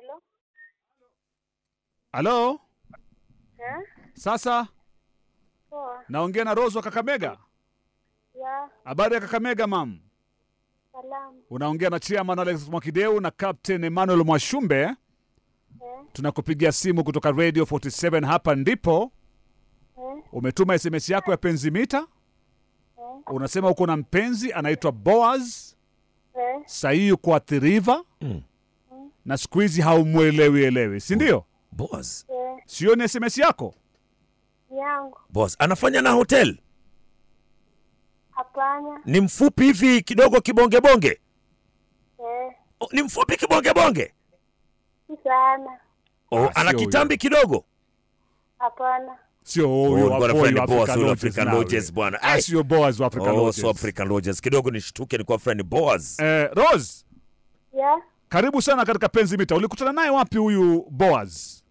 Hello. Halo? Sasa? Poa. Naongea na Rose wa Kakamega? Ya. Habari ya Kakamega, mam? Salamu. Unaongea na Chairman Alex Mwakideu na Captain Emmanuel Mwashumbe. Tunakupigia simu kutoka Radio 47 hapa ndipo. Umetuma SMS yako ya penzi mita. Unasema uko na mpenzi anaitwa Boaz. Sahi yuko Athi River. Na siku hizi haumuelewi, si ndio? Boaz. Sio ni SMS yako? Yangu. Boaz anafanya na hotel. Hapana. Ni mfupi hivi kidogo kibonge-bonge. Ni mfupi kibonge-bonge. Si sana. Ana kitambi kidogo. Hapana. Sio huyo African Lodges bwana. Sio Boaz wa African Lodges. So African Lodges. Kidogo nishtuke ni kwa friend Boaz. Rose. Ya. Karibu sana katika penzi mita. Ulikutana naye wapi huyu Boaz?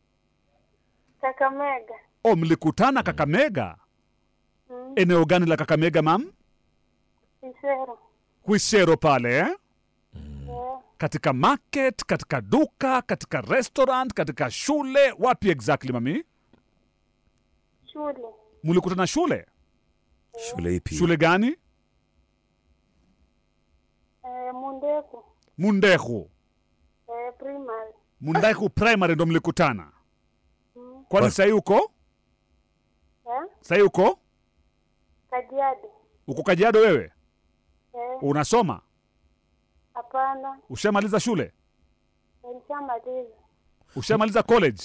Kakamega. Mlikutana Kakamega? Eneo gani la Kakamega, mam? Isero. Huisero pale, Katika market, katika duka, katika restaurant, katika shule, wapi exactly, mami? Shule. Mlikutana shule? Shule ipi? Shule gani? Mundeku. Mundeku. Primary. Mundeku primary ndo mlikutana. Kwani sasa uko? Sasa uko? Kajiado. Uko Kajiado wewe? Unasoma? Hapana. Ushamaliza shule? Nilishamaliza. Ushamaliza college?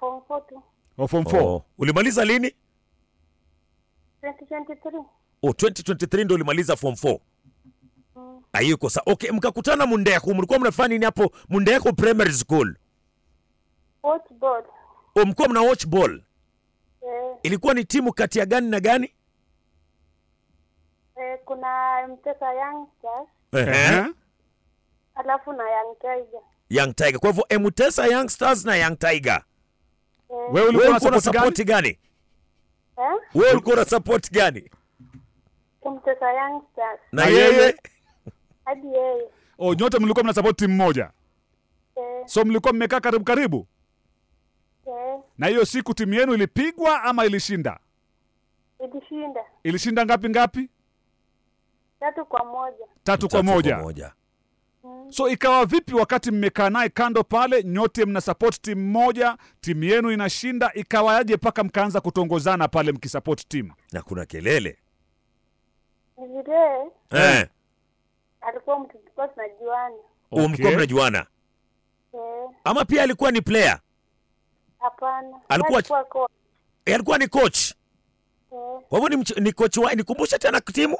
Form 4 tu. Form 4. Ulimaliza lini? 2023. 2023 ndo ulimaliza form 4. Ayuko sa. Okay, mkakutana Mundeku. Mlikuwa mnafanya nini hapo Mundeku Primary School? Watch ball. Mlikuwa mna watch ball? Ilikuwa ni timu kati ya gani na gani? Kuna Mtesa Young Stars. Alafu na Young Tiger. Young Tiger. Kwa hivyo Mtesa Young Stars na Young Tiger. Wewe ulikuwa na support gani? Wewe ulikuwa na support gani? Mtesa Young Stars. Na yeye? Hadi yeye. Nyote mlikuwa mna support timu moja? So mlikuwa mmekaa karibu? Na hiyo siku timu yenu ilipigwa ama ilishinda? Ilishinda. Ilishinda ngapi? 3-1. 3-1. So ikawa vipi wakati mmekaa naye kando pale, nyote mna support timu moja, timu yenu inashinda, ikawaje paka mkaanza kutongozana pale mkisupport timu? Na kuna kelele. Vile. Alikuwa mtu tulikuwa tunajuana. Mlikuwa mnajuana? Ama pia alikuwa ni player? Hapana. Alikuwa ni coach. Kwa hivyo ni coach wa, nikumbusha tena timu?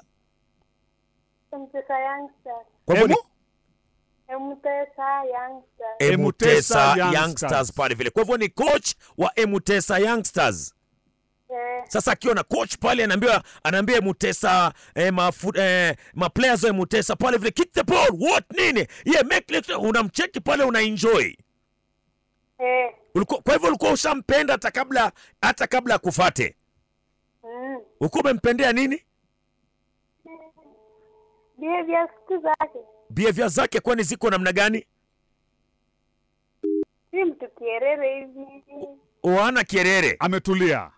Mtesa Young Stars. Kwa hivyo Mtesa Young Stars. Mtesa Young Stars pale vile. Kwa hivyo ni coach wa Mtesa Young Stars. Sasa akiona coach pale anaambia Mtesa ma players wa Mtesa pale vile kick the ball what nini? Make unamcheki pale una enjoy. Kwa hivyo ulikuwa ushampenda hata kabla akufate. Ulikuwa umempendea nini? Behavior zake kwani ziko namna gani? Si mtu kierere hivi. Ana kierere. Ametulia.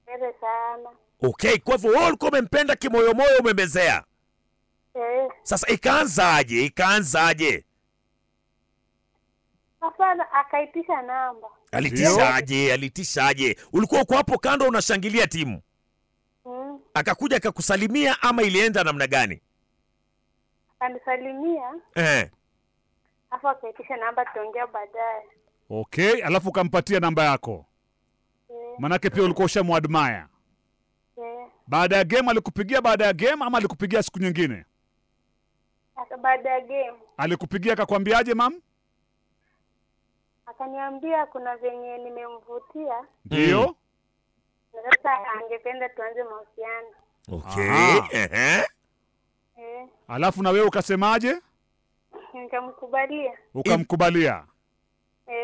Kierere sana. Okay, kwa hivyo wewe ulikuwa umempenda kimoyomoyo umembezea. Sasa ikaanzaje? Hapana, akaitisha namba. Alitishaje? Ulikuwa uko hapo kando unashangilia timu? Akakuja akakusalimia ama ilienda namna gani? Alisalimia. Afa akaitisha namba tuongea baadaye. Okay, alafu ukampatia namba yako. Manake pia ulikuwa ushamuadmire. Baada ya game alikupigia ama alikupigia siku nyingine? Baada ya game. Alikupigia akakwambiaje, mam? Akaniambia kuna venye nimemvutia. Ndio. Sasa angependa tuanze mahusiano. Okay. Alafu na wewe ukasemaje? Nikamkubalia. Ukamkubalia.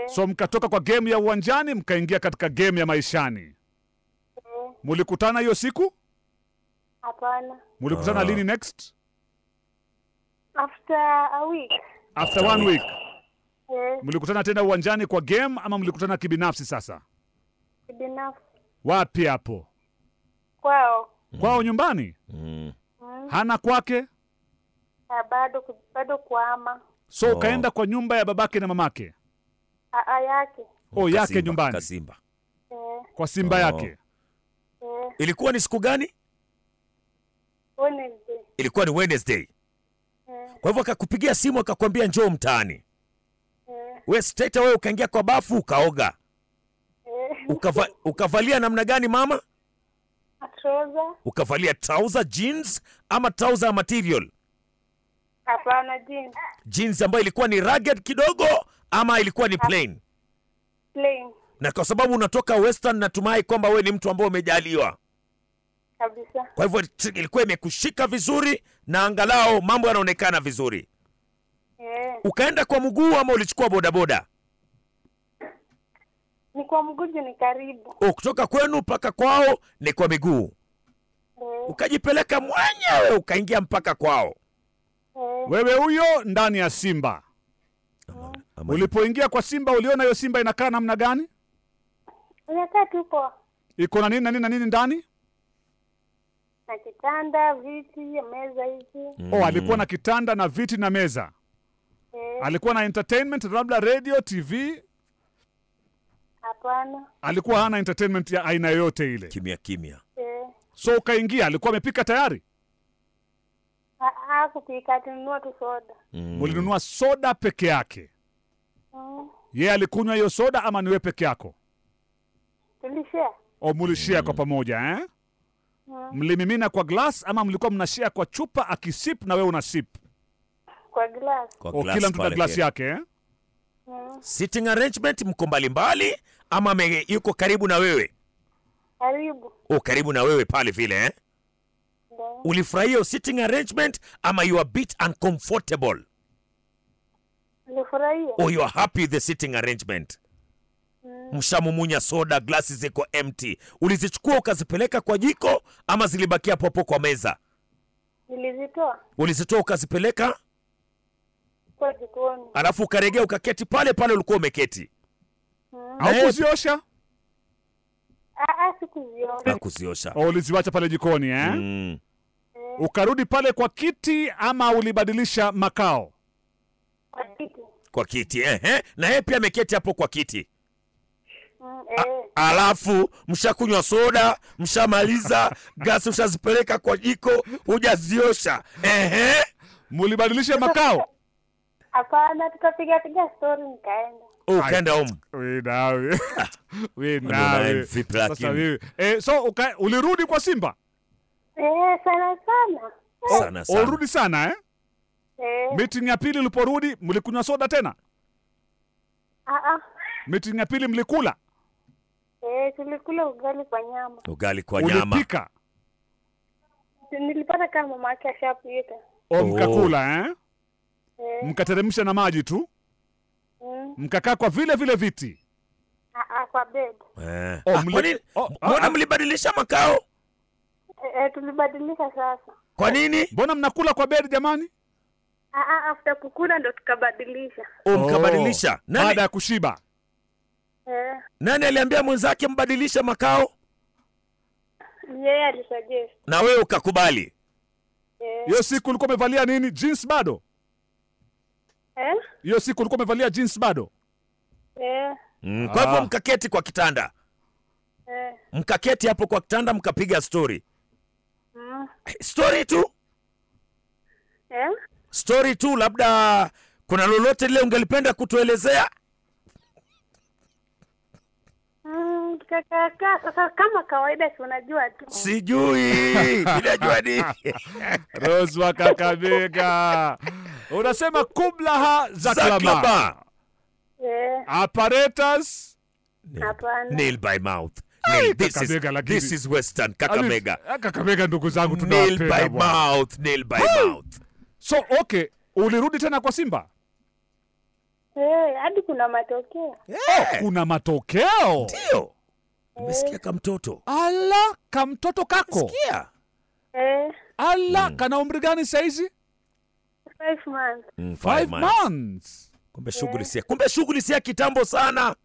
So mkatoka kwa game ya uwanjani mkaingia katika game ya maishani. Mulikutana hiyo siku? Hapana. Mulikutana lini next? After a week. After 1 week. Mlikutana tena uwanjani kwa game ama mlikutana kibinafsi sasa? Kibinafsi. Wapi hapo? Kwao. Kwao nyumbani? Hana kwake? Bado kuama. So kaenda kwa nyumba ya babake na mamake? Yake. Yake nyumbani. Simba. Kwa Simba yake. Ilikuwa ni siku gani? Wednesday. Ilikuwa ni Wednesday. Kwa hivyo akakupigia simu akakwambia njoo mtaani. Wewe straight away ukaingia kwa bafu ukaoga. Ukavalia namna gani mama? Trouser. Ukavalia trouser jeans ama trouser material? Hapana, jeans. Jeans ambayo ilikuwa ni rugged kidogo ama ilikuwa ni plain? Plain. Na kwa sababu unatoka Western natumai kwamba wewe ni mtu ambaye umejaliwa. Kabisa. Kwa hivyo ilikuwa imekushika vizuri na angalau mambo yanaonekana vizuri. Ukaenda kwa mguu ama ulichukua bodaboda? Ni kwa mguu, ni karibu. Kutoka kwenu mpaka kwao ni kwa miguu. Ukajipeleka mwenyewe ukaingia mpaka kwao. Wewe huyo ndani ya Simba. Ulipoingia kwa Simba uliona hiyo Simba inakaa namna gani? Inakaa tupo. Iko na nini ndani? Na kitanda, viti, meza hizi. Alikuwa na kitanda na viti na meza. Alikuwa na entertainment, labda radio, TV? Hapana. Alikuwa hana entertainment ya aina yote ile. Kimya. So ukaingia, alikuwa amepika tayari? Kupika, tununua tu soda. Ulinunua soda peke yake? Yeye alikunywa hiyo soda ama niwe peke yako? Tulishare. Mulishare kwa pamoja Mlimimina kwa glass ama mlikuwa mnashare kwa chupa akisip na wewe una sip? Kwa glass. Kila mtu na glass yake Sitting arrangement mko mbalimbali ama yuko karibu na wewe? Karibu. Karibu na wewe pale vile Ulifurahia sitting arrangement ama you are a bit uncomfortable? Nilifurahia. You are happy with the sitting arrangement? Mshamumunya soda, glasi ziko empty. Ulizichukua ukazipeleka kwa jiko ama zilibakia popo kwa meza? Nilizitoa. Ulizitoa ukazipeleka kwa jikoni. Alafu ukaregea ukaketi pale pale ulikuwa umeketi? Au kuziosha? Sikuziosha. Kuziosha. Uliziwacha pale jikoni Ukarudi pale kwa kiti ama ulibadilisha makao? Kwa kiti. Kwa kiti, Na yeye pia ameketi hapo kwa kiti. Alafu mshakunywa soda, mshamaliza, gasi mshazipeleka kwa jiko, hujaziosha. Mulibadilisha makao? Hapana, tukapiga story nikaenda. Ukaenda home. Wewe nawe. So ulirudi kwa Simba? Sana. Ulirudi sana Meeting ya pili uliporudi mlikunywa soda tena? Meeting ya pili mlikula? Tulikula ugali kwa nyama. Ugali kwa nyama. Ulipika? Nilipata kama mama yake ashapika. Mkakula mkateremsha na maji tu? Mkakaa kwa vile viti? Kwa bed. Mbona mlibadilisha makao? Tulibadilisha sasa. Kwa nini? Mbona mnakula kwa bed jamani? After kukula ndo tukabadilisha. Mkabadilisha? Baada ya kushiba? Nani aliambia mwenzake mbadilisha makao? Yeye alisuggest. Na wewe ukakubali? Hiyo siku ulikuwa umevalia nini? Jeans bado? Hiyo siku ulikuwa umevalia jeans bado? Kwa hivyo mkaketi kwa kitanda? Mkaketi hapo kwa kitanda mkapiga story? Story tu? Story tu, labda kuna lolote lile ungelipenda kutuelezea? Kama kawaida, si unajua tu. Sijui. Ninajua nini? Rose wa Kakamega. Unasema kublaha za klama. Apparatus. Nail by mouth. This is Western Kakamega. Kakamega ndugu zangu tunawapenda. Nail by mouth, nail by mouth. So okay, ulirudi tena kwa Simba? Hadi kuna matokeo. Kuna matokeo? Ndio. Umesikia kamtoto? Ala, kamtoto kako? Umesikia? Ala, kana umri gani saizi? 5 months. 5 months. Kumbe shughuli si ya kitambo sana.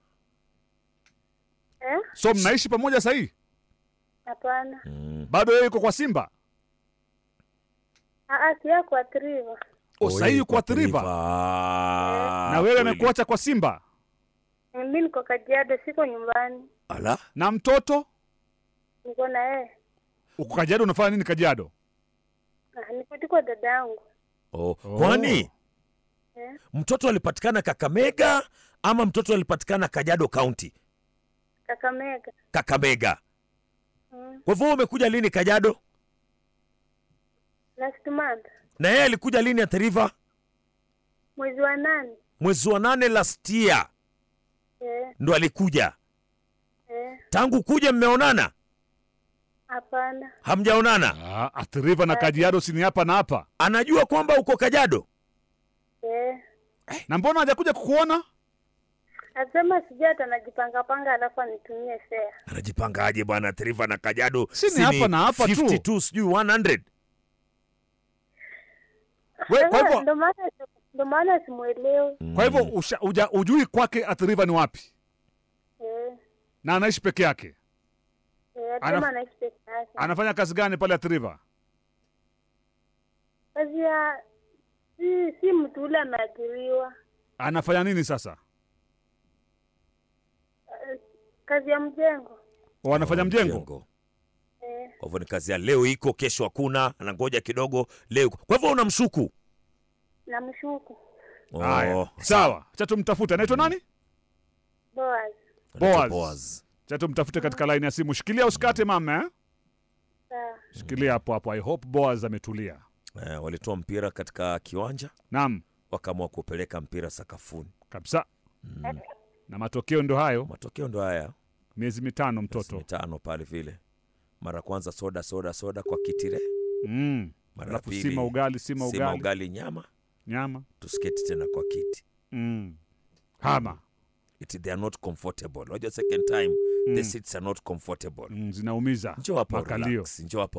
So mnaishi pamoja sasa hivi? Hapana. Bado yeye yuko kwa Simba? Si yako kwa Triva. Sasa hivi kwa Triva. Na wewe amekuacha kwa Simba? Mimi niko Kajiado, siko nyumbani. Ala. Na mtoto? Niko na yeye. Uko Kajiado, unafanya nini Kajiado? Niko kwa dadangu. Kwani? Mtoto alipatikana Kakamega ama mtoto alipatikana Kajiado County? Kakamega. Kwa hivyo umekuja lini Kajiado? Last month. Na yeye alikuja lini Athi River? Mwezi wa 8. Mwezi wa 8 last year. Ndo alikuja. Tangu kuja mmeonana? Hapana. Hamjaonana? Athi River na Kajiado si ni hapa na hapa. Anajua kwamba uko Kajiado? Na mbona hajakuja kukuona? Asema sijata anajipanga alafu anitumie fare. Anajipangaje bwana Athi River na Kajiado? Si ni hapa na hapa tu. 52 sijui 100. Kwa hivyo ndo maana simuelewi. Kwa hivyo ujui kwake Athi River ni wapi? Na anaishi peke yake? Anaishi peke yake. Anafanya kazi gani pale Athi River? Kazi ya si mtu ule ameajiriwa. Anafanya nini sasa? Kazi ya mjengo. Anafanya mjengo? Kwa hivyo ni kazi ya leo iko, kesho hakuna, anangoja kidogo leo. Kwa hivyo unamshuku? Namshuku. Sawa. Acha tumtafute. Anaitwa nani? Boaz. Acha tumtafute katika line ya simu. Shikilia usikate mama. Sawa. Shikilia hapo. I hope Boaz ametulia. Walitoa mpira katika kiwanja. Naam. Wakaamua kupeleka mpira sakafuni. Kabisa. Na matokeo ndo hayo. Matokeo ndo haya. Miezi 5 mtoto. Miezi 5 pale vile. Mara kwanza soda kwa kitire. Mara pili sima ugali nyama. Tusketi tena kwa kiti. Hama. They are not comfortable. Unajua second time the seats are not comfortable. Zinaumiza. Njoo hapa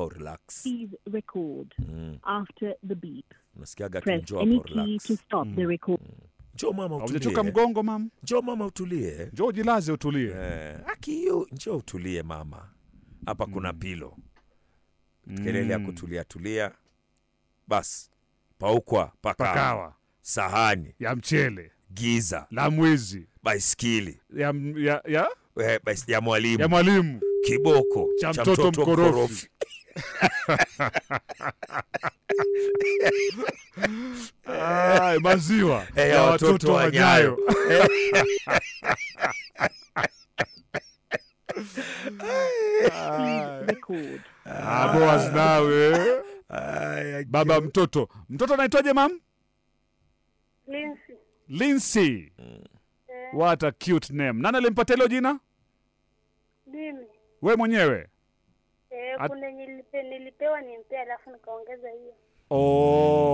relax. Please record after the beep. Unasikiaga tu njoo hapa relax. To stop the record. Njoo mama utulie. Unachoka mgongo mama? Njoo mama utulie. Njoo jilaze utulie. Hiyo njoo utulie mama. Hapa kuna pilo. Kelele ya kutulia. Bas. Paukwa, pakawa. Sahani. Ya mchele. Giza. La mwizi. Baiskeli. Ya mwalimu. Ya mwalimu. Kiboko. Cha mtoto mkorofi. Maziwa. Ya watoto wa Nyayo. Boaz nawe. Baba mtoto. Mtoto anaitwaje mam? Lindsay. What a cute name. Nani alimpatia hilo jina? Mimi. Wewe mwenyewe? Kuna nilipewa nimpea alafu nikaongeza hiyo.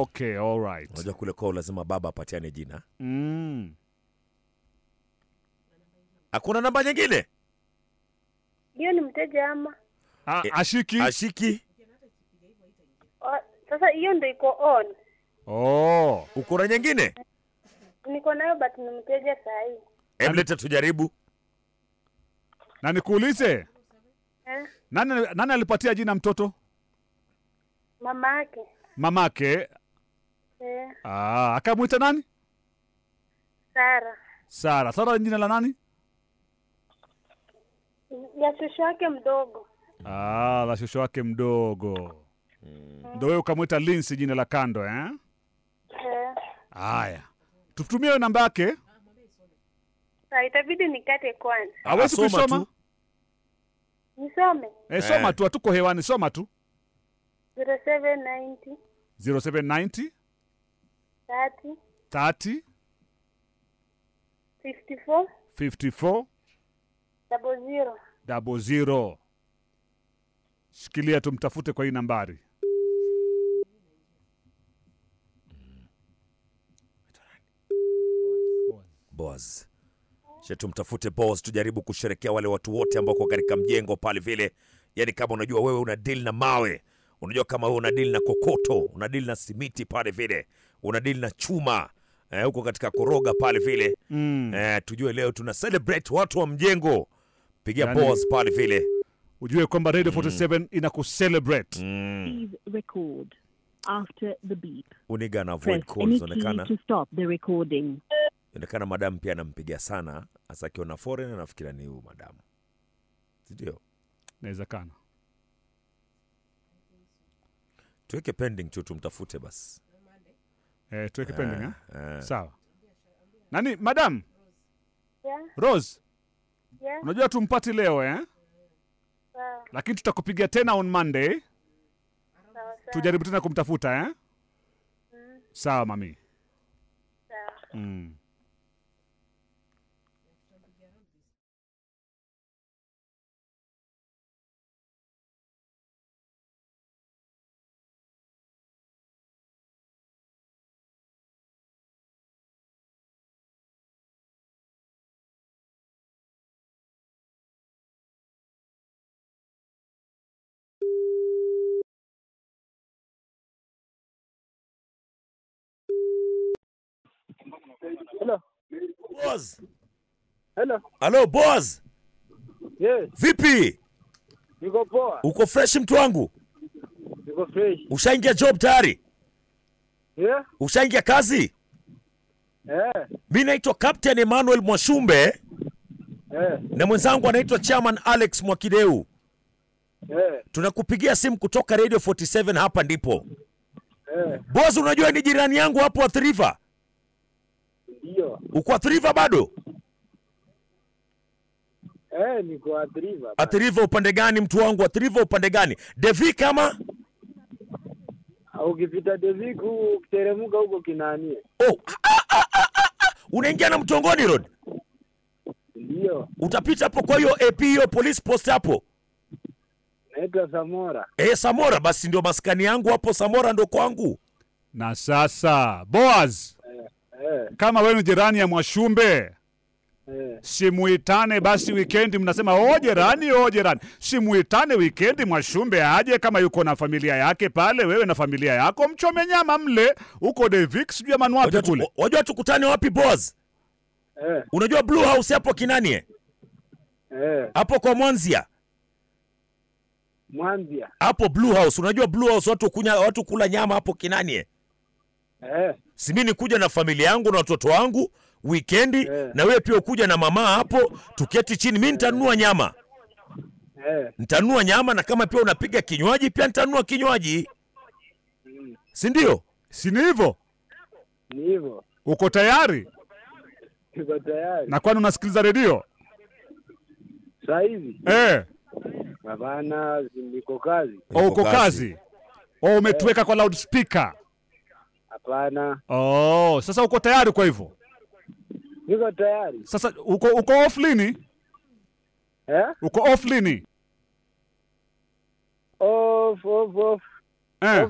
Okay, all right. Unajua kule kwao lazima baba apatiane jina. Hakuna namba nyingine? Hiyo ni mteja ama? Ashiki. Sasa hiyo ndio iko on. Uko na nyingine? Niko nayo but ni mteja saa hii. Leta tujaribu. Na nikuulize? Nani alipatia jina mtoto? Mamake. Akamuita nani? Sara jina la nani? Ya shosho yake mdogo. La shosho yake mdogo. Ndio wewe ukamuita Lindsay jina la kando Haya. Tutumie namba yake. Itabidi nikate kwanza. Hawezi kusoma? Nisome. Soma tu, hatuko hewani, soma tu. 0790 30 54 00. Shikilia tumtafute kwa hii nambari. Boaz. Tumtafute Boaz, tujaribu kusherekea wale watu wote ambao kwa katika mjengo pale vile. Yaani kama unajua wewe una deal na mawe, unajua kama wewe una deal na kokoto, una deal na simiti pale vile, una deal na chuma, huko katika Koroga pale vile. Tujue leo tuna celebrate watu wa mjengo. Pigia boss pale vile. Ujue kwamba Radio 47 inakucelebrate. Please record after the beep. Uniga na avoid calls onekana. To stop the recording. Onekana madam pia anampigia sana. Hasa akiona foreigner nafikira ni huyu madam. Ndio. Inawezekana. Tuweke pending tu tumtafute basi. Tuweke pending Sawa. Nani madam? Yeah. Rose. Yeah. Unajua tumpati leo lakini tutakupigia tena on Monday. Sawa. Tujaribu tena kumtafuta Sawa mami. Sawa. Hello. Boss. Hello. Hello boss. Yes. Vipi? Niko poa. Uko fresh mtu wangu? Niko fresh. Ushaingia job tayari? Yeah? Ushaingia kazi? Mimi naitwa Captain Emmanuel Mwashumbe. Na mwenzangu anaitwa Chairman Alex Mwakideu. Tunakupigia simu kutoka Radio 47 hapa ndipo. Boss, unajua ni jirani yangu hapo Athi River? Ndio. Uko Athi River bado? Niko Athi River. Athi River upande gani mtu wangu? Athi River upande gani? Devi kama? Ukipita Devi ukiteremka huko Kinanie. Unaingia na Mtongoni Road? Ndio. Utapita hapo kwa hiyo AP hiyo police post hapo. Naitwa Samora. Samora basi ndio maskani yangu hapo, Samora ndo kwangu. Na sasa Boaz, kama wewe ni jirani ya Mwashumbe, simuitane basi weekend. Mnasema jirani. Simuitane weekend Mwashumbe aje kama yuko na familia yake pale, wewe na familia yako mchome nyama mle uko Devik sijui manwapi kule. Wajua tukutane wapi Boaz? Unajua Blue House hapo Kinanie? Hapo kwa Mwanzia. Hapo Blue House, unajua Blue House watu kula nyama hapo Kinanie? Si mimi kuja na familia yangu na watoto wangu weekendi, na wewe pia ukuja na mama hapo, tuketi chini, mimi nitanunua nyama. Nitanunua nyama, na kama pia unapiga kinywaji pia nitanunua kinywaji. Si ndio? Si ni hivyo? Ni hivyo. Uko tayari? Niko tayari. Na kwani unasikiliza redio? Sasa hivi? Bana, niko kazi. Uko kazi? Umetuweka kwa loudspeaker? Hapana. Sasa uko tayari kwa hivyo? Niko tayari. Sasa uko off lini? Uko off lini? Off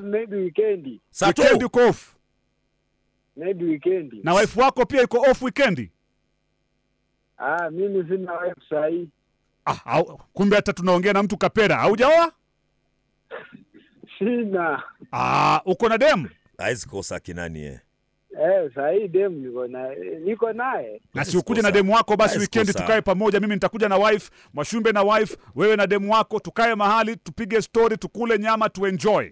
maybe weekend. Weekend uko off? Maybe weekend. Na wife wako pia yuko off weekend? Mimi sina wife sahi. Kumbe hata tunaongea na mtu kapera. Haujaoa? Sina. Uko na demu? Haizi kosa Kinanie. Sahi demu niko naye. Na si ukuje na demu wako basi weekend tukae pamoja. Mimi nitakuja na wife, Mwashumbe na wife, wewe na demu wako, tukae mahali, tupige story, tukule nyama, tuenjoy.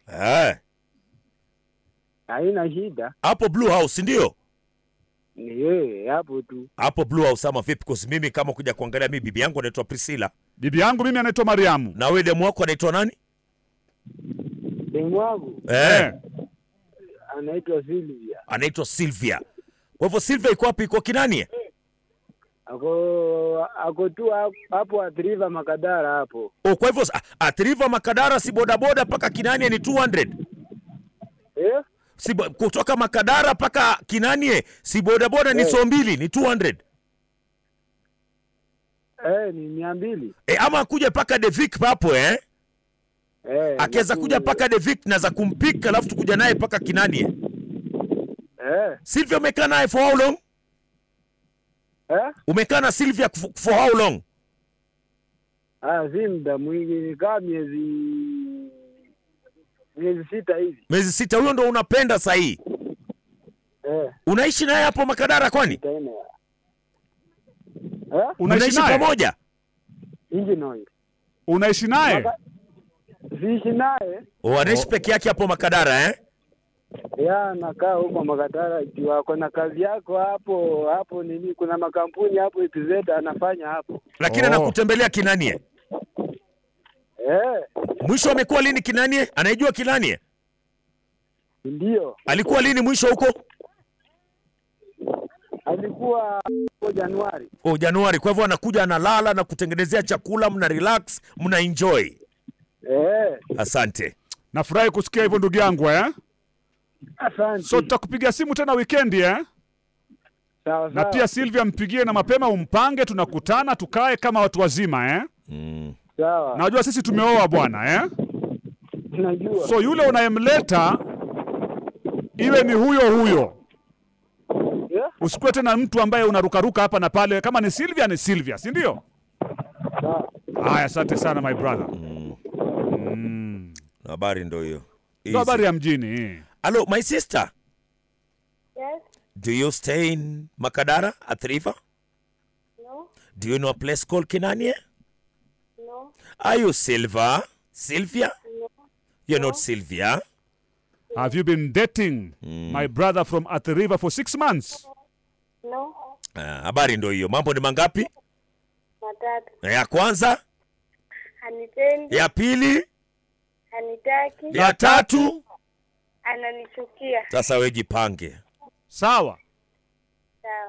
Haina shida. Hapo Blue House ndio? Hapo tu. Hapo Blue House ama vipi? Kwa mimi kama kuja kuangalia, mimi bibi yangu anaitwa Priscilla. Bibi yangu mimi anaitwa Mariamu. Na wewe demu wako anaitwa nani? Demu wangu? Anaitwa Sylvia. Kwa hivyo Sylvia iko wapi? Iko Kinanie? Ako tu hapo Athi River Makadara hapo. Kwa hivyo Athi River Makadara si bodaboda paka Kinanie ni 200? Si kutoka Makadara paka Kinanie si bodaboda ni 200, ni 200? Ni 200. Ama kuja paka Devik hapo akiweza kuja paka Devik na za kumpika, alafu tukuja naye paka Kinanie. Sylvia umekaa naye for how long? Umekaa na Sylvia for how long? Si muda mwingi, nikaa miezi 6 hivi. Miezi 6. Huyo ndo unapenda sahi? Unaishi naye hapo Makadara kwani? Unaishi pamoja? Unaishi naye? Siishi naye. Anaishi peke yake hapo Makadara Ya, nakaa huko Makadara. Ikiwa kuna kazi yako hapo nini, kuna makampuni hapo EPZ anafanya hapo. Lakini anakutembelea Kinanie? Mwisho amekuwa lini Kinanie? Anaijua Kinanie? Ndio. Alikuwa lini mwisho huko? Alikuwa Januari. Januari. Kwa hivyo anakuja analala na kutengenezea chakula, mna relax, mna enjoy. Asante. Nafurahi kusikia hivyo ndugu yangu Asante. So tutakupigia simu tena weekend Sawa. Na pia Sylvia mpigie na mapema umpange, tunakutana tukae kama watu wazima Sawa. Najua sisi tumeoa bwana Najua. So yule unayemleta iwe ni huyo. Usikue tena mtu ambaye unarukaruka hapa na pale. Kama ni Sylvia, si ndio? Sawa. Haya, asante sana my brother. Habari ndio hiyo. Ndio habari ya mjini. Hello my sister. Yes. Do you stay in Makadara at River? No. Do you know a place called Kinanie? No. Are you Sylvia? No. You're not Sylvia. Have you been dating my brother from at the River for 6 months? No. Habari ndio hiyo. Mambo ni mangapi? Matatu. Ya kwanza? Hanipendi. Ya pili? Hanitaki. Ya tatu? Ananichukia. Sasa wewe jipange. Sawa.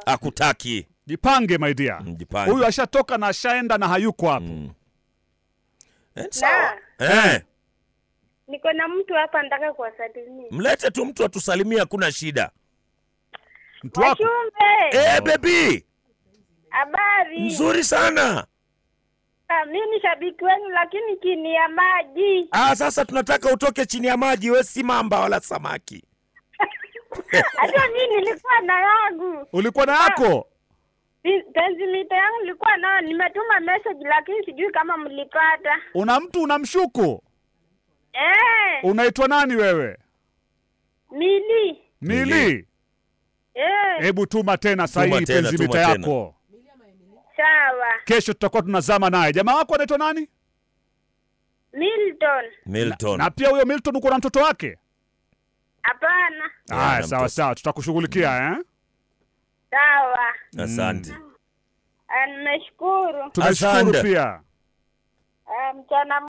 Hakutaki. Jipange my dear. Jipange. Huyu ashatoka na ashaenda na hayuko hapo. Sawa. Niko na mtu hapa nataka kuwasalimia. Mlete tu mtu atusalimie, hakuna shida. Mtu wako? Washumbe. Baby. Habari. Nzuri sana. Mimi ni shabiki wenu lakini chini ya maji. Sasa tunataka utoke chini ya maji, wewe si mamba wala samaki. Hata mimi nilikuwa na yangu. Ulikuwa na yako? Penzimita yangu nilikuwa nayo, nimetuma message lakini sijui kama mlipata. Una mtu unamshuku? Unaitwa nani wewe? Mili. Hebu tuma tena sahihi penzimita yako. Sawa. Kesho tutakuwa tunazama naye. Jamaa wako anaitwa nani? Milton. Na pia huyo Milton uko na mtoto wake? Hapana. Sawa, tutakushughulikia Sawa. Asante. Nimeshukuru. Tunashukuru pia. Mchana